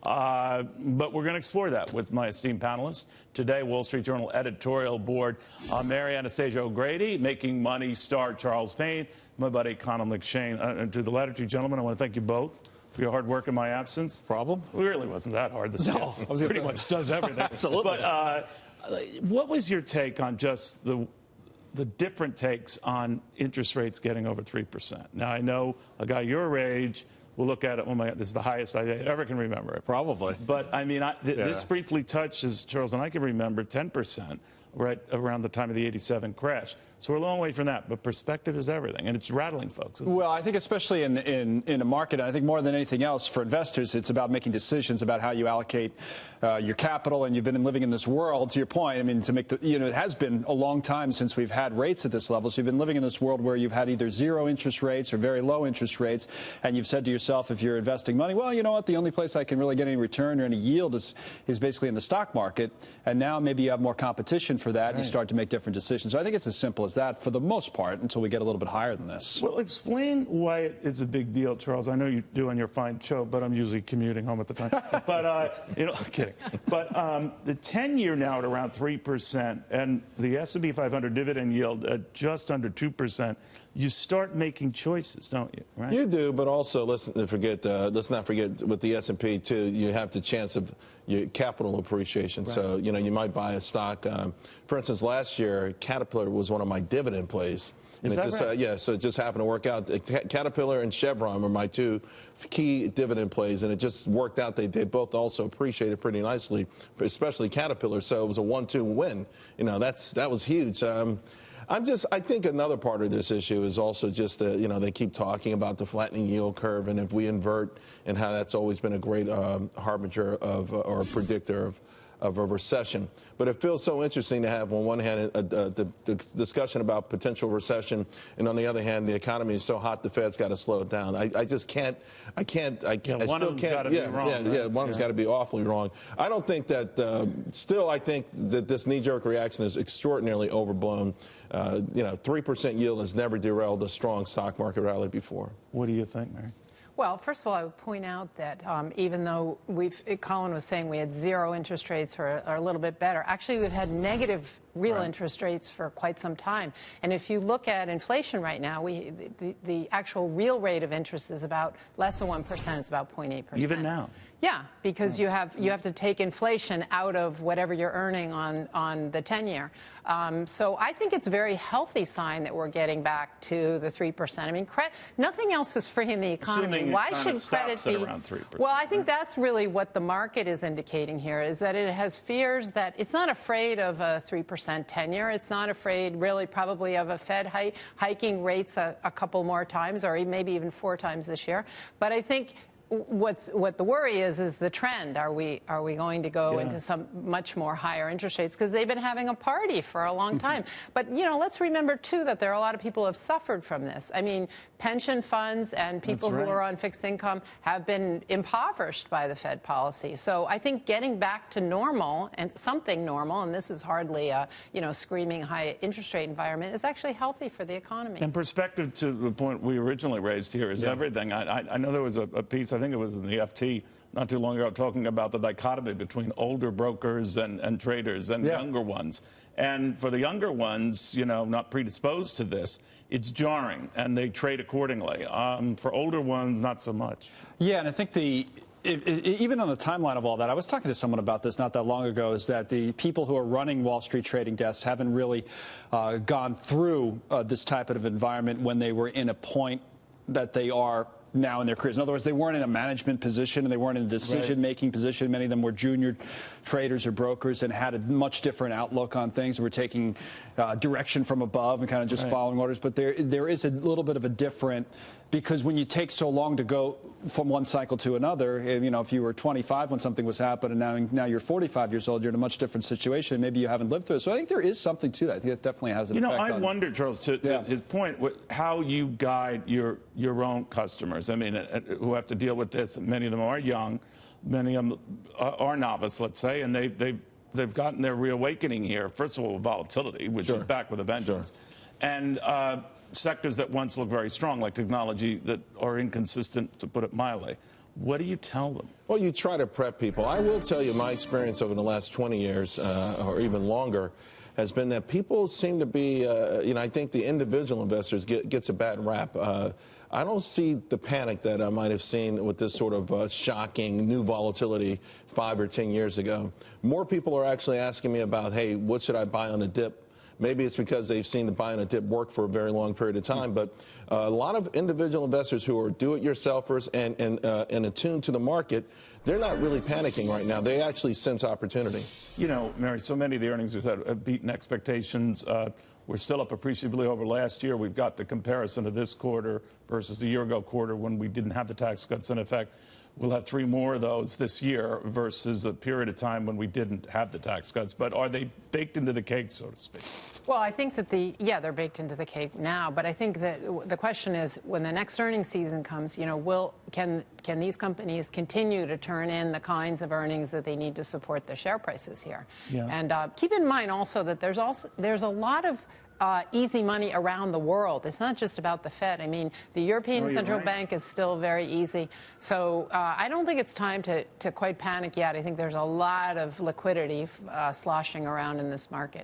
But we're going to explore that with my esteemed panelists. Today, Wall Street Journal Editorial Board, Mary Anastasia O'Grady, Making Money star Charles Payne, my buddy Connell McShane. And to the latter two gentlemen, I want to thank you both for your hard work in my absence. Problem? It really wasn't that hard. The staff pretty much does everything. Absolutely. But what was your take on just the different takes on interest rates getting over 3%? Now, I know a guy your age will look at it, oh my God, this is the highest I ever can remember it. Probably. But, I mean, this briefly touches, Charles, and I can remember 10% right around the time of the 87 crash. So we're a long way from that, but perspective is everything, and it's rattling folks. Well, I think especially in a market, I think more than anything else for investors, it's about making decisions about how you allocate your capital, and you've been living in this world, to your point, I mean, to make the, it has been a long time since we've had rates at this level, so you've been living in this world where you've had either zero interest rates or very low interest rates, and you've said to yourself, if you're investing money, well, you know what, the only place I can really get any return or any yield is basically in the stock market, and now maybe you have more competition for that, and you start to make different decisions. So I think it's as simple as that for the most part until we get a little bit higher than this. Well, explain why it is a big deal, Charles. I know you do on your fine show, but I'm usually commuting home at the time. But, I'm kidding. But the 10-year now at around 3% and the S&P 500 dividend yield at just under 2%, you start making choices, don't you? Right? You do, but also let's not forget with the S&P too, you have the chance of your capital appreciation. Right. So you might buy a stock. For instance, last year Caterpillar was one of my dividend plays. Is that right? Yeah, so it just happened to work out. Caterpillar and Chevron were my two key dividend plays, and it just worked out. They both also appreciated pretty nicely, especially Caterpillar. So it was a 1-2 win. That was huge. I think another part of this issue is also just that, they keep talking about the flattening yield curve, and if we invert, and how that's always been a great harbinger of or a predictor of a recession. But it feels so interesting to have, on one hand, the discussion about potential recession, and on the other hand, the economy is so hot, the Fed's got to slow it down. I just can't. I still can't. One of them's got to be wrong. Yeah, one of them's got to be awfully wrong. I don't think that. Still, I think that this knee-jerk reaction is extraordinarily overblown. 3% yield has never derailed a strong stock market rally before. What do you think, Mary? Well, first of all, I would point out that even though Colin was saying we had zero interest rates or a little bit better, actually we've had negative real interest rates for quite some time. And if you look at inflation right now, the actual real rate of interest is about less than 1%. It's about 0.8%. Even now? Yeah, because you have to take inflation out of whatever you're earning on the 10-year. So I think it's a very healthy sign that we're getting back to the 3%. I mean, nothing else is free in the economy. Why should credit be around 3%? Well, I think that's really what the market is indicating here, is that it has fears that it's not afraid of a 3% 10-year. It's not afraid, really, probably of a Fed hiking rates a couple more times, or maybe even 4 times this year. But I think what the worry is the trend. Are we going to go into some much more higher interest rates? Because they've been having a party for a long time. But, let's remember, too, that there are a lot of people who have suffered from this. I mean, pension funds and people who are on fixed income have been impoverished by the Fed policy. So I think getting back to normal, and something normal, and this is hardly a, screaming high interest rate environment, is actually healthy for the economy. And perspective to the point we originally raised here is everything. I know there was a piece, I think it was in the FT not too long ago, talking about the dichotomy between older brokers and traders and younger ones. And for the younger ones, not predisposed to this, it's jarring, and they trade accordingly. For older ones, not so much. Yeah, and I think even on the timeline of all that, I was talking to someone about this not that long ago, is that the people who are running Wall Street trading desks haven't really gone through this type of environment when they were in a point that they are now in their careers. In other words, they weren't in a management position and they weren't in a decision-making position. Many of them were junior traders or brokers and had a much different outlook on things. Were taking direction from above and kind of just following orders. But there is a little bit of a different, because when you take so long to go from one cycle to another, if you were 25 when something was happening and now you're 45 years old, you're in a much different situation. Maybe you haven't lived through it. So I think there is something to that. I think it definitely has an effect on it. I wonder, Charles, to his point, how you guide your own customers. I mean, who have to deal with this. Many of them are young. Many of them are novice, let's say, and they've gotten their reawakening here. First of all, volatility, which is back with a vengeance. And sectors that once looked very strong, like technology, that are inconsistent, to put it mildly. What do you tell them? Well, you try to prep people. I will tell you my experience over the last 20 years or even longer has been that people seem to be, I think the individual investors gets a bad rap. I don't see the panic that I might have seen with this sort of shocking new volatility 5 or 10 years ago. More people are actually asking me about, hey, what should I buy on a dip? Maybe it's because they've seen the buy on a dip work for a very long period of time. But a lot of individual investors who are do-it-yourselfers and attuned to the market, they're not really panicking right now. They actually sense opportunity. You know, Mary, so many of the earnings have beaten expectations. We're still up appreciably over last year. We've got the comparison of this quarter versus the year-ago quarter when we didn't have the tax cuts in effect. We'll have 3 more of those this year versus a period of time when we didn't have the tax cuts. But are they baked into the cake, so to speak? Well, I think that they're baked into the cake now. But I think that the question is, when the next earnings season comes, can these companies continue to turn in the kinds of earnings that they need to support the share prices here? Yeah. And keep in mind also that there's a lot of easy money around the world. It's not just about the Fed. I mean, the European Central Bank is still very easy. So I don't think it's time to quite panic yet. I think there's a lot of liquidity sloshing around in this market.